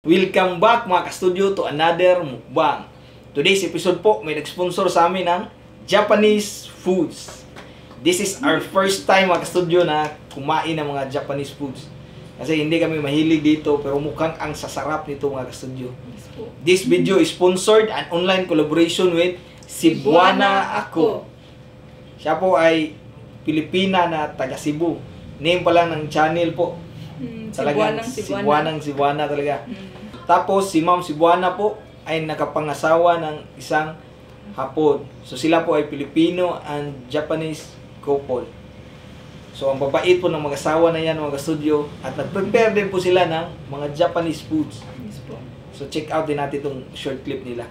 Welcome back mga ka-studio to another mukbang. Today's episode po may nag-sponsor sa amin ng Japanese foods. This is our first time mga ka-studio na kumain ng mga Japanese foods. Kasi hindi kami mahilig dito pero mukhang ang sasarap nito mga ka-studio. This video is sponsored and online collaboration with Cebuana Ako. Siya po ay Pilipina na taga Cebu. Name pa lang ng channel po. Talagang Cebuana talaga. Tapos si Ma'am Cebuana po ay nakapangasawa ng isang Hapon. So sila po ay Filipino and Japanese couple. So ang babait po ng mga asawa na yan mga studio at nag-prepare din po sila ng mga Japanese foods. So check out din natin itong short clip nila.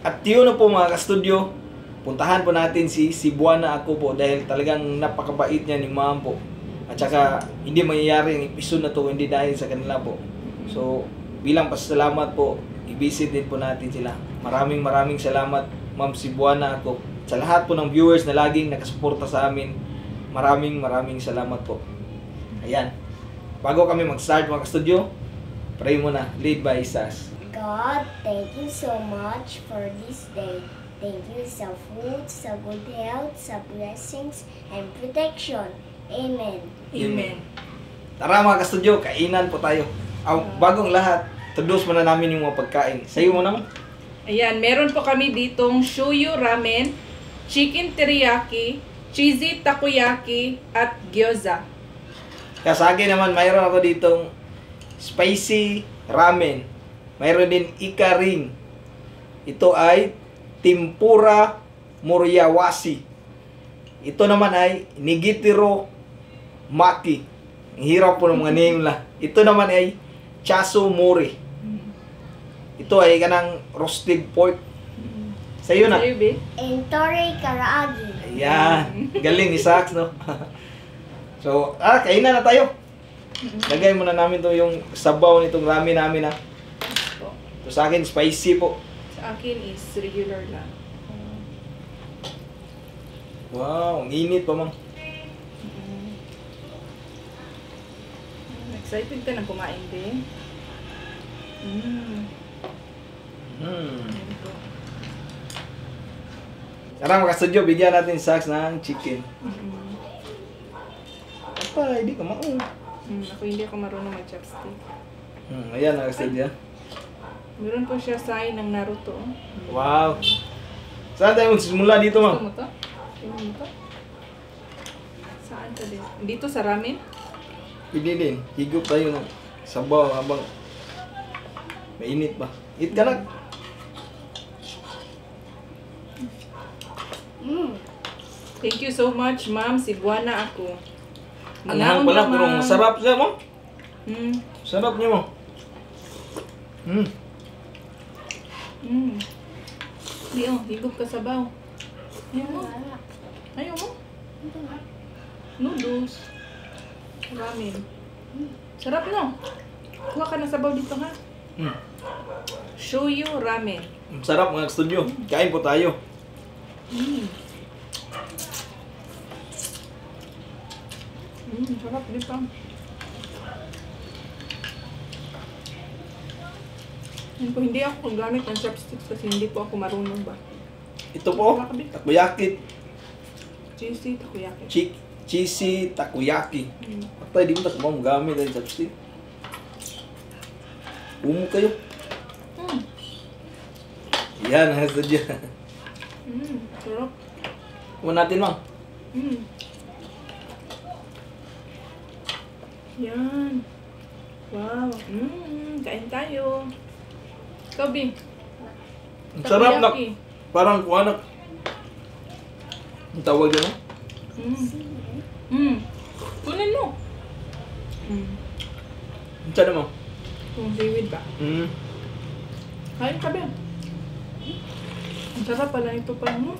At yun na po mga ka-studio, puntahan po natin si Cebuana Ako po dahil talagang napakabait niya ni Ma'am po. At saka hindi mangyayari ang episode na to hindi dahil sa kanila po. So bilang pasalamat po, i-visit din po natin sila. Maraming salamat Ma'am Cebuana Ako. Sa lahat po ng viewers na laging nakasuporta sa amin, maraming salamat po. Ayan. Bago kami mag-start mga ka-studio, pray muna, lead by Sas. God, thank you so much for this day. Thank you sa food, sa good health, sa blessings, and protection. Amen. Amen. Tara mga ka-studio, kainan po tayo. Bagong lahat, introduce muna namin yung mga pagkain. Sa'yo mo naman. Ayan, meron po kami ditong shoyu ramen, chicken teriyaki, cheesy takoyaki, at gyoza. Kaya sa akin naman, mayroon ako ditong spicy ramen. Mayroon din ika-ring. Ito ay tempura moriyawashi. Ito naman ay nigitiro maki. Ang hirap po ng mga name lang. Ito naman ay chaso mori. Ito ay kanang roasted pork. Sa iyo na. Entore karaagi. Ayan. Galing ni Sax, no? So, kainan na tayo. Lagay muna namin to yung sabaw nitong ramen namin, ha. So, sa akin, spicy po. Sa akin is regular lang. Wow, ang init pa, Ma'am. Excited ka na kumain, din. Tara mga studio, bigyan natin Sax ng chicken. Apa, hindi ka maong. Ako hindi ako marunong mag-chopstick. Ayan, mga studio. Meron po siya sign ng Naruto. Wow. Saan tayo magsimula dito, Ma'am? Gusto mo to? Gusto mo to? Saan ka din? Dito sa ramen? Pwede din. Higop tayo ng sabaw habang mainit pa. Eat ka na. Thank you so much, Ma'am Cebuana Ako. Anghang pala, pero masarap siya, Ma'am. Sarap niya, Ma'am. Di, higop ka sabaw. Ayaw mo? Ayaw mo? Noodles. Ramen. Sarap, no? Kuha ka na sabaw dito, ha? Shoyu ramen. Sarap mga studio. Kain po tayo. Sarap dito. Hindi ako gamit ng chopsticks kasi hindi po ako marunong ba. Ito po, takoyaki. Cheesy takoyaki. Cheesy takoyaki. Patay, di mo na kumang gamit ang chopstick. Umo kayo. Yan, hasta dyan. Sarap. Kuha natin, Ma'am. Yan. Wow. Kain tayo. Ikaw, Bing. Sarap na. Parang kuha na. Ang tawag yun, no? Kunin mo. Ang sana mo? Kung seaweed ba? Kain ka ba? Ang sarap pala ito pa mo.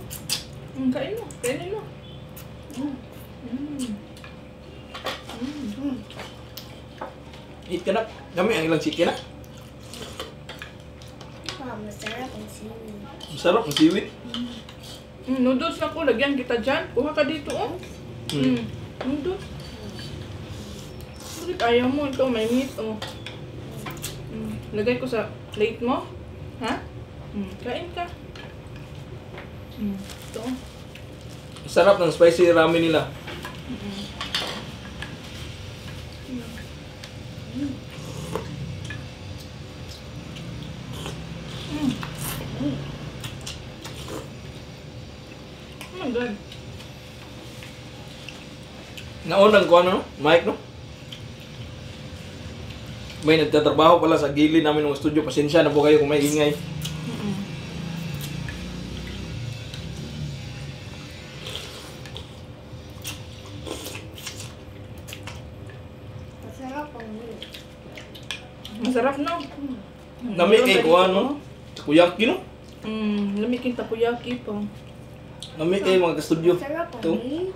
Kain mo. Kainin mo. Eat ka na. Kami ang ilang chicken na. Wow, masarap ang seaweed. Masarap ang seaweed. Noodles na ko. Lagyan kita dyan. Kuha ka dito, oh. Noodles. Bakit ayaw mo? Ito, may meat, oh. Lagay ko sa plate mo. Ha? Kain ka. Ito. Sarap ng spicy ramen nila. Oh my God. Naunang ko ano, Mike, no? May nagtatrabaho pala sa gilid namin ng studio. Pasensya na po kayo kung may ingay. Masarap ang meat. Masarap, no? Nami kay ko ano? Takoyaki, no? Lamig yung takoyaki pa. Nami kay mga ka-studio. Masarap ang Ito. meat.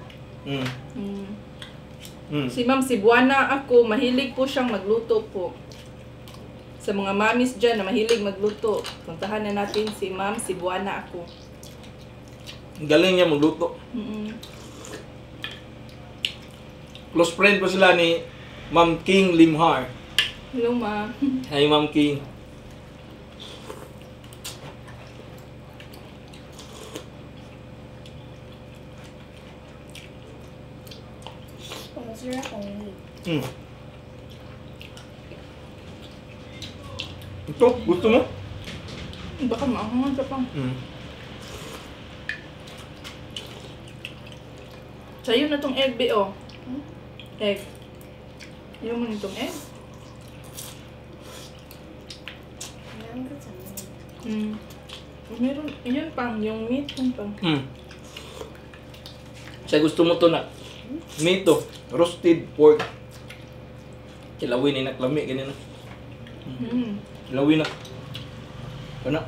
Si Ma'am Cebuana ako, mahilig po siyang magluto po. Sa mga mamis dyan na mahilig magluto, puntahan na natin si Ma'am Cebuana ako. Galing niya magluto. Close friend po sila ni Ma'am King Limhar. Hello, Ma. Ay, Ma'am King. Masarap ang meat. Ito, gusto mo? Baka maahangan ka pa. Sa'yo na tong egg, B.O. Egg. Ayaw mo nitong egg? Ang sa meat. Meron, yun pang, yung meat, yun pang. Siya gusto mo to na. Mito, roasted pork. Kilawin ni naklami, ganyan na. Kilawin na. Ano?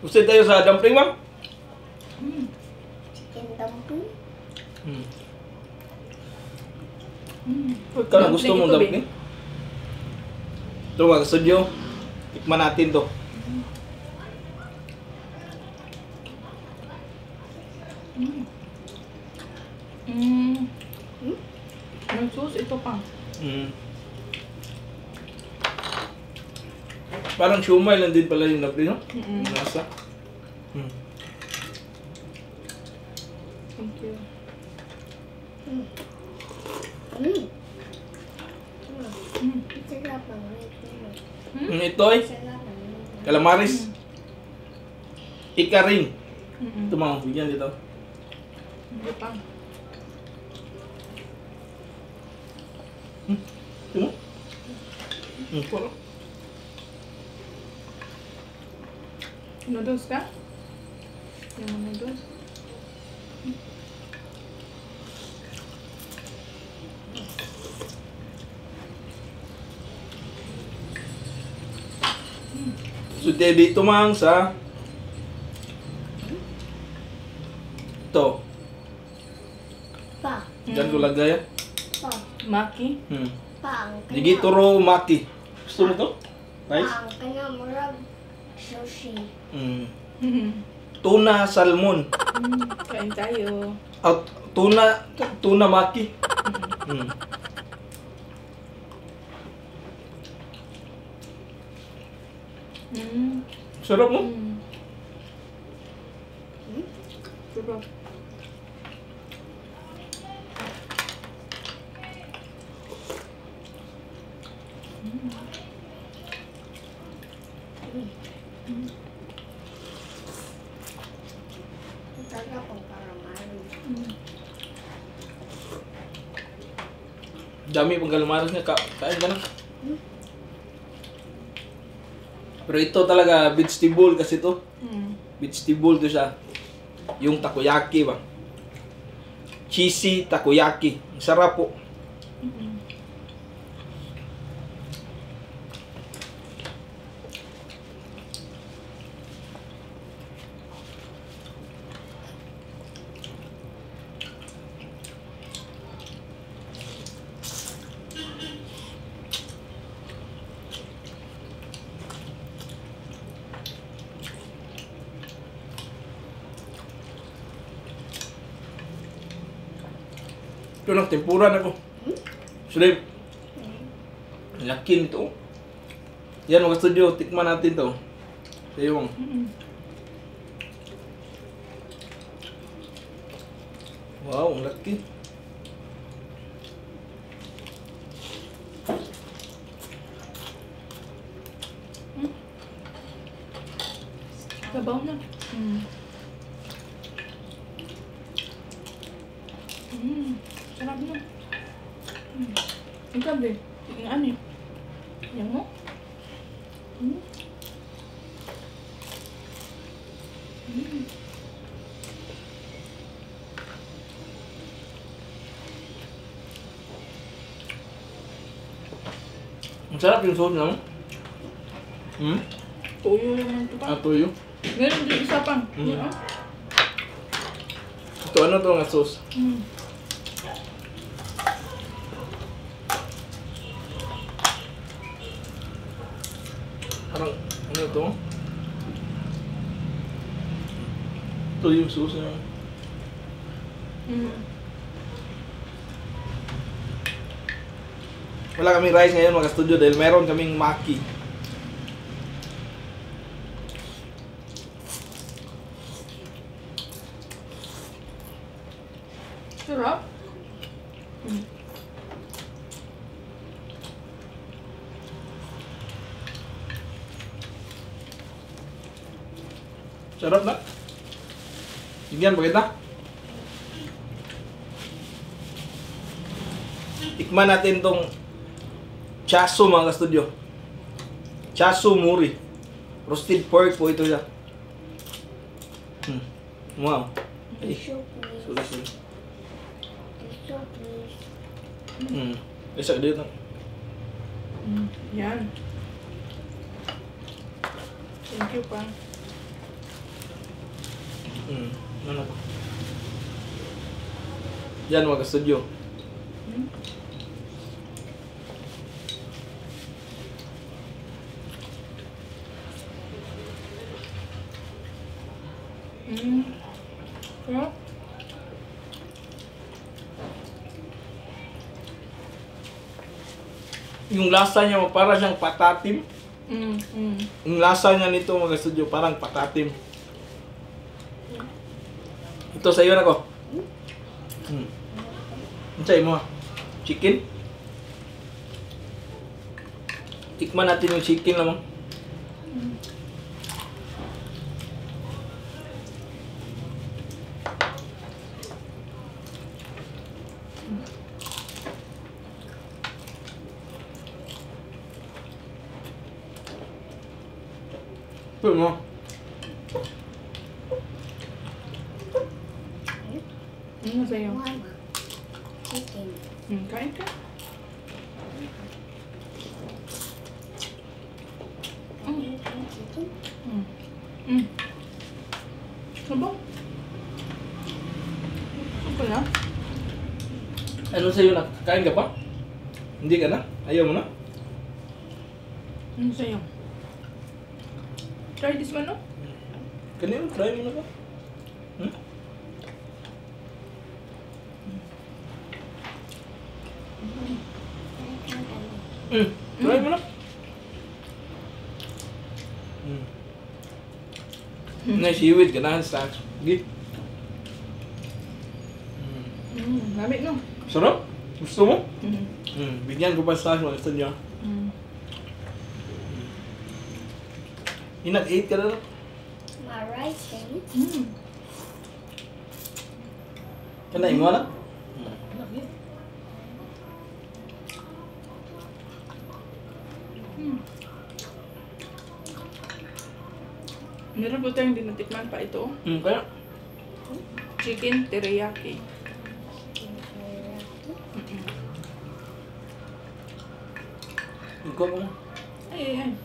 Gusto tayo sa dumpling, ma'am? Chicken dumpling. Ikaw na gusto mong dumpling? Ito mga studio, tikman natin to. May sauce, ito pang. Parang siomay lang din pala yung dumpling, no? Nasa. Thank you. Masarap ang meat. Ito ay Masarap ang meat. calamaris. Ikaring. Ito mga bigyan dito. Ito pang. Ito mo? Parang. Noodles ka? Yung mga noodles? So, dito mang sa ito. Pa. Diyan ko lagay. Pa. Maki? Pa. Nigituro maki. Gusto mo to? Nice? Pa. Ang kanamurag sushi. Tuna salmon. Kain tayo. Tuna maki. Sarap mo? Sarap. Masarap ang calamaris. Dami pang calamaris niya. Kain ka na. Pero ito talaga vegetable kasi to. Mm. Vegetable to siya. Yung takoyaki ba? Cheesy takoyaki. Ang sarap po. Mm. Ito lang, tempura na ko. Shrimp. Laki nito. Yan mga studio, tikman natin to. Sa yung Mm. wow, ang laki. Sabaw na. Mm. Mm. Sarap na. Mm. Ang gabi. Ang ano eh. Yan mo? Mm. Mm. Ang sarap yung sauce na. Tuyo naman ito pa. Ato yun. Meron din isa pang. Mm. Yan, ah. Ito ano to nga sauce? Mm. Parang ano ito? Ito yung sauce na. Mm. Wala kaming rice ngayon mga studio dahil meron kaming maki. Sarap. Mm. Sarap na. Bigyan ba kita? Tikman natin tong chaso mga studio. Chaso muri. Roasted pork po ito siya. Wow. Ay, Tissue, please. sorry. Tissue, please. Isa dito. Mm. Yan. Thank you pa. Ano to? Yan mga studio. Mm. Mm. Sarap. Yung lasa niya para siyang patatim. Mm. Mm. Yung lasa niya nito mga studio parang patatim. Ito sa iyo na ko. Ano sa'yo mo? Chicken? Tikman natin yung chicken lamang. Ito mo. Ano sa'yo? Mama. Chicken. Mm. Kain ka. Chicken. Mm. Mm. Sabaw. Ano na? Ano sa'yo na? Kain ka pa? Hindi ka na? Ayaw mo na? Ano sa'yo? Try this one, no? Kanina, try mo na ba? Try mo na. Siwid ka na sa sige. Lamig, no? Sarap? Gusto mo? Mm. Bigyan ko pa sa mga gusto niya. Mm. Inag-8 ka na lang. My rice, baby. Mm. Kanain mo na? Mm. Meron po tayong dinatikman pa ito. Kaya, Chicken teriyaki. ikaw mo. Ay.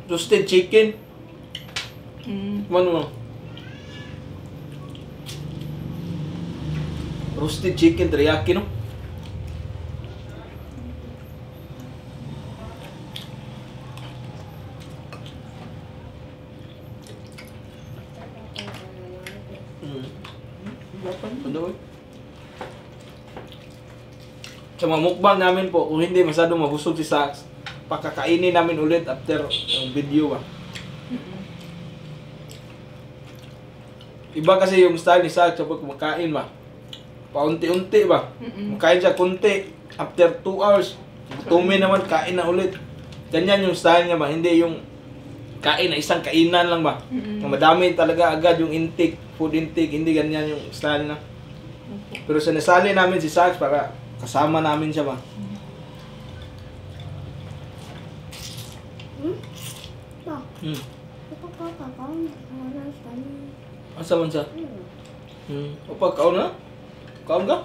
Roasted chicken. Ano mo? Roasted chicken teriyaki, no? Sa mga mukbang namin po, kung hindi masyadong mabusog si Sax, pakakainin namin ulit after ang video ba. Iba kasi yung style ni Sax kapag kumakain ba. Paunti-unti ba. Makain siya kunti, after 2 hours, tumi naman, kain na ulit. Ganyan yung style niya ba, hindi yung kain na isang kainan lang ba. Madami talaga agad yung intake, food intake, hindi ganyan yung style na. Pero sinasali namin si Sax para kasama namin siya ba. Asa man siya? Opa, kaon na? Kaon ka?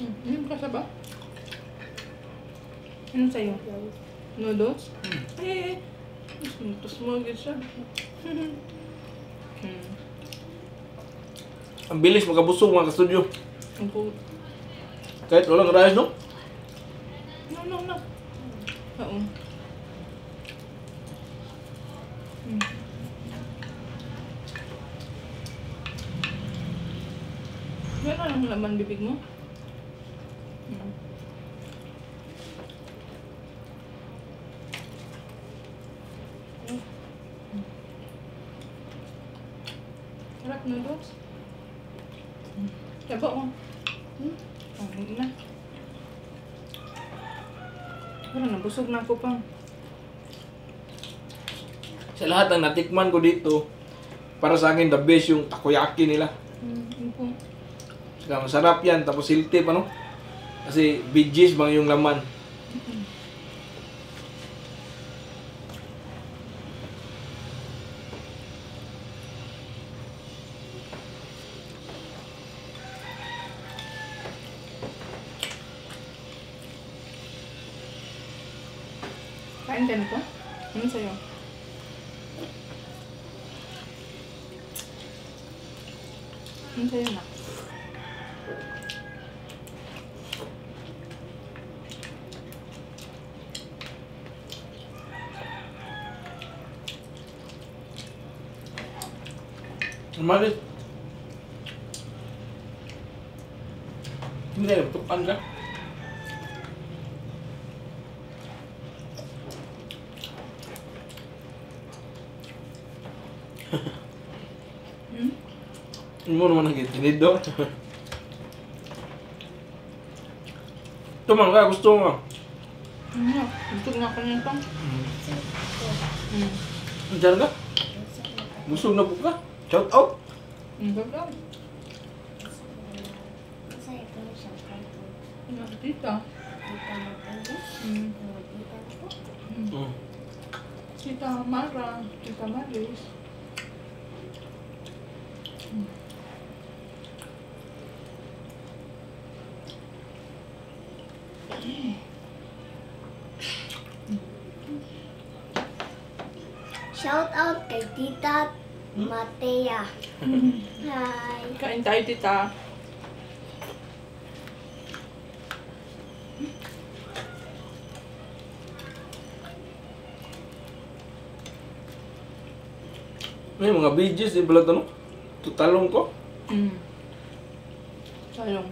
Ano ka ba? Ano sa'yo? Noodles? Eh, mas magigit siya. Ang bilis makabusog mga ka-studio. Ang po. Kahit walang rice, no? No. Oo. Meron ang laman bibig mo? Sarap noodles. Saba mo. Hindi na. Parang nabusog na ako pang. Sa lahat ng natikman ko dito, para sa akin the best yung takoyaki nila. Saka masarap yan, tapos healthy pa, no? Kasi veggies bang yung laman. Kain ka nito? Ano sa'yo? Ano sa'yo na? Malis. Hindi, tukan ka. Ano mo naman nag-itinid doon? Tumang ka, gusto mo. Busog na ako nito. Diyan ka? Busog na po ka? Shout out! Gagaw. Tita. Tita Mara. Tita Maris. Shout out kay Tita Matea. Hi. Kain tayo, tita. May mga veggies, di pala ito, no? Tutalong ko. Sayong.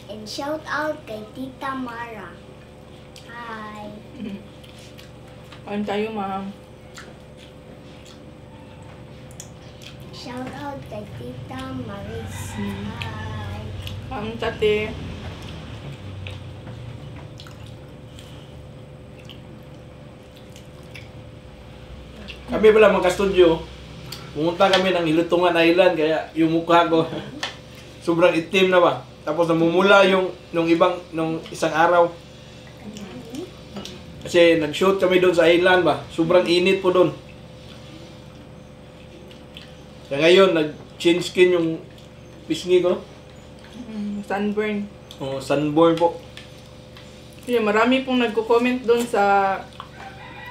And shout out kay Tita Mara. Hi. Kain tayo, ma'am. Shout out kay Tita Maris. Hi. Kain tate. Kami pala mga ka-studio, pumunta kami ng Hilutungan Island, kaya yung mukha ko sobrang itim na ba. Tapos namumula yung nung isang araw. Kasi nag-shoot kami doon sa island ba. Sobrang init po doon. Kaya ngayon, nag-change skin yung pisngi ko. Sunburn. Oh, sunburn po. Yeah, marami pong nagko-comment doon sa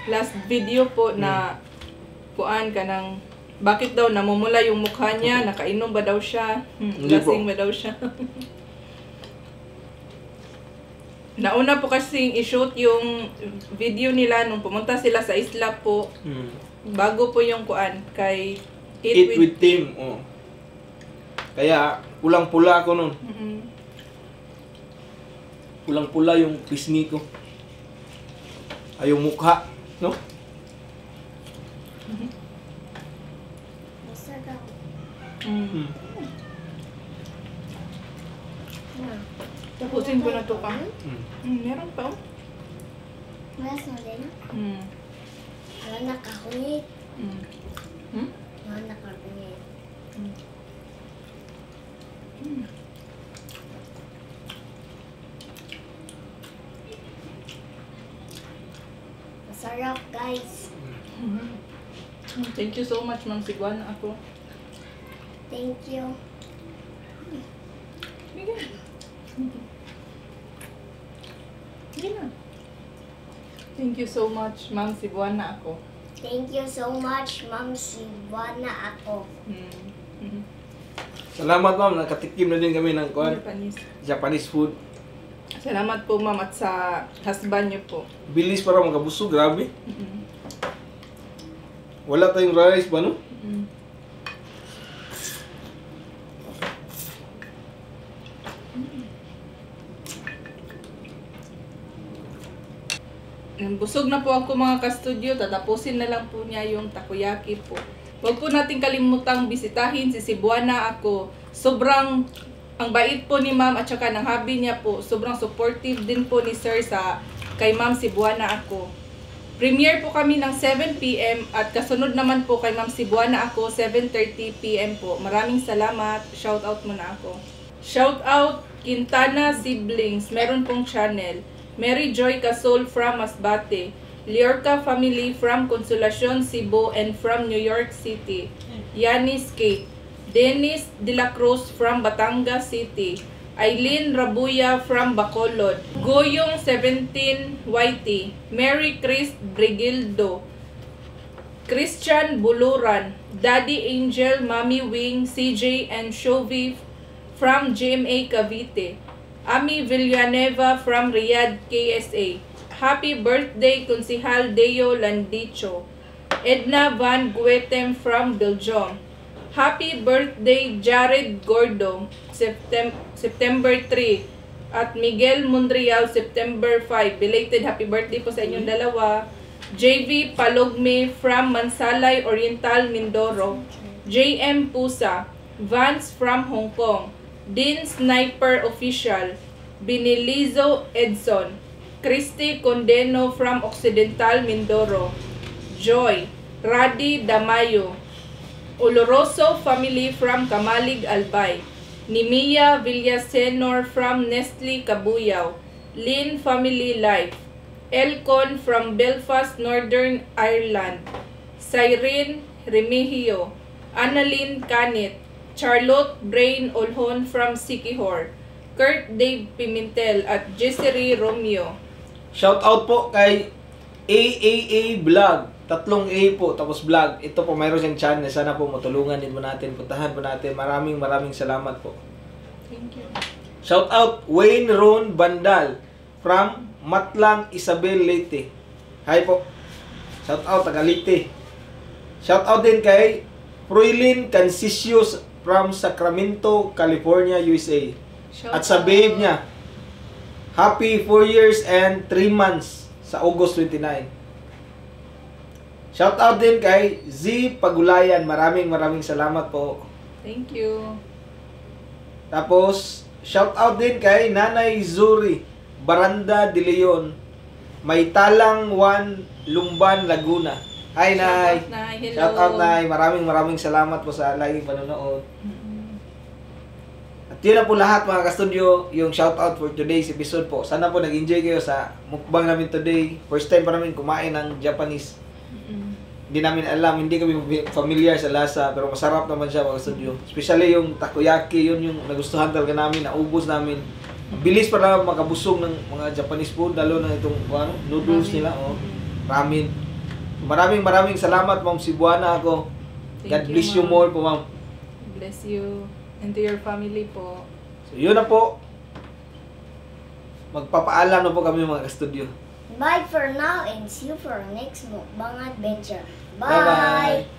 last video po na kuan ka ng bakit daw namumula yung mukha niya, nakainom ba daw siya, Hindi lasing po. ba daw siya. Nauna po kasing i-shoot yung video nila nung pumunta sila sa isla po. Bago po yung kuan kay Eat with Tim. Oh. Kaya, pulang-pula ako nun. Pulang-pula yung pisngi ko. Ay, yung mukha. No? Masarap. Na. Tapusin ko na to pa. Mm. Meron pa. Mas na din. Wala nakakulit. Wala nakakulit. Masarap, guys. Thank you so much, Ma'am Sigwan. Ako. Thank you. Thank you so much, Ma'am Sigwana ako. Thank you so much, Ma'am Sibwana ako. Salamat ma'am, nakatikim na din kami ng kuan, Japanese. Japanese food. Salamat po, Ma'am, at sa husband niyo po. Bilis para magabusog, grabe. Wala tayong rice ba no? Busog na po ako mga ka-studio, tatapusin na lang po niya yung takoyaki po. Huwag po natin kalimutang bisitahin si Sibwana ako. Sobrang ang bait po ni Ma'am at saka ng hubby niya po. Sobrang supportive din po ni Sir sa kay Ma'am Sibwana ako. Premiere po kami ng 7 PM at kasunod naman po kay Ma'am Sibwana ako 7:30 PM po. Maraming salamat. Shout out muna ako. Shout out Quintana Siblings, meron pong channel. Mary Joy Casol from Masbate, Liorca family from Consolacion, Cebu and from New York City, Yanis Kate, Dennis De La Cruz from Batangas City, Eileen Rabuya from Bacolod, Goyong 17 YT, Mary Chris Brigildo, Christian Buluran, Daddy Angel, Mommy Wing, CJ and Shovi from GMA Cavite, Ami Villanueva from Riyadh, KSA. Happy birthday, Konsihal Deo Landicho. Edna Van Guetem from Belgium. Happy birthday, Jared Gordo, September 3. At Miguel Monreal, September 5. Belated happy birthday po sa inyong dalawa. JV Palogme from Mansalay Oriental, Mindoro. JM Pusa. Vance from Hong Kong. Dean Sniper Official, Binilizo Edson, Christy Condeno from Occidental Mindoro, Joy, Radi Damayo, Oloroso family from Kamalig Albay, Nimia Villasenor from Nestle Cabuyao, Lin Family Life, Elcon from Belfast, Northern Ireland, Cyrene Remigio, Annalyn Canit, Charlotte Brain Olhon from Sikihor, Kurt Dave Pimentel at Jessary Romeo. Shout out po kay AAA Vlog. 3 A po, tapos vlog. Ito po, mayroon siyang channel. Sana po matulungan din po natin. Puntahan po natin. Maraming salamat po. Thank you. Shout out Wayne Ron Bandal from Matlang, Isabel, Leyte. Hi po. Shout out taga Leyte. Shout out din kay Froilin Cancisius from Sacramento, California, USA. At sa babe niya, happy 4 years and 3 months sa August 29. Shout out din kay Z Pagulayan. Maraming salamat po. Thank you. Tapos, shout out din kay Nanay Zuri Baranda de Leon, May Talang 1, Lumban, Laguna. Hi, Nay. Shout out, Nay. Hello. Shout out, Nay. Maraming salamat po sa laging panonood. At yun na po lahat mga ka-studio, yung shout out for today's episode po. Sana po nag-enjoy kayo sa mukbang namin today. First time pa namin kumain ng Japanese. Hindi namin alam, hindi kami familiar sa lasa, pero masarap naman siya mga ka-studio. Especially yung takoyaki, yun yung nagustuhan talaga namin, naubos namin. Ang bilis pa lang makabusog ng mga Japanese food, lalo na itong noodles nila, ramen. Maraming salamat, Ma'am Cebuana ako. God Thank bless you Ma'am. more po, Ma'am. Bless you and to your family po. So, yun na po. Magpapaalam na po kami mga ka-studio. Bye for now and see you for our next mukbang adventure. Bye-bye. Bye!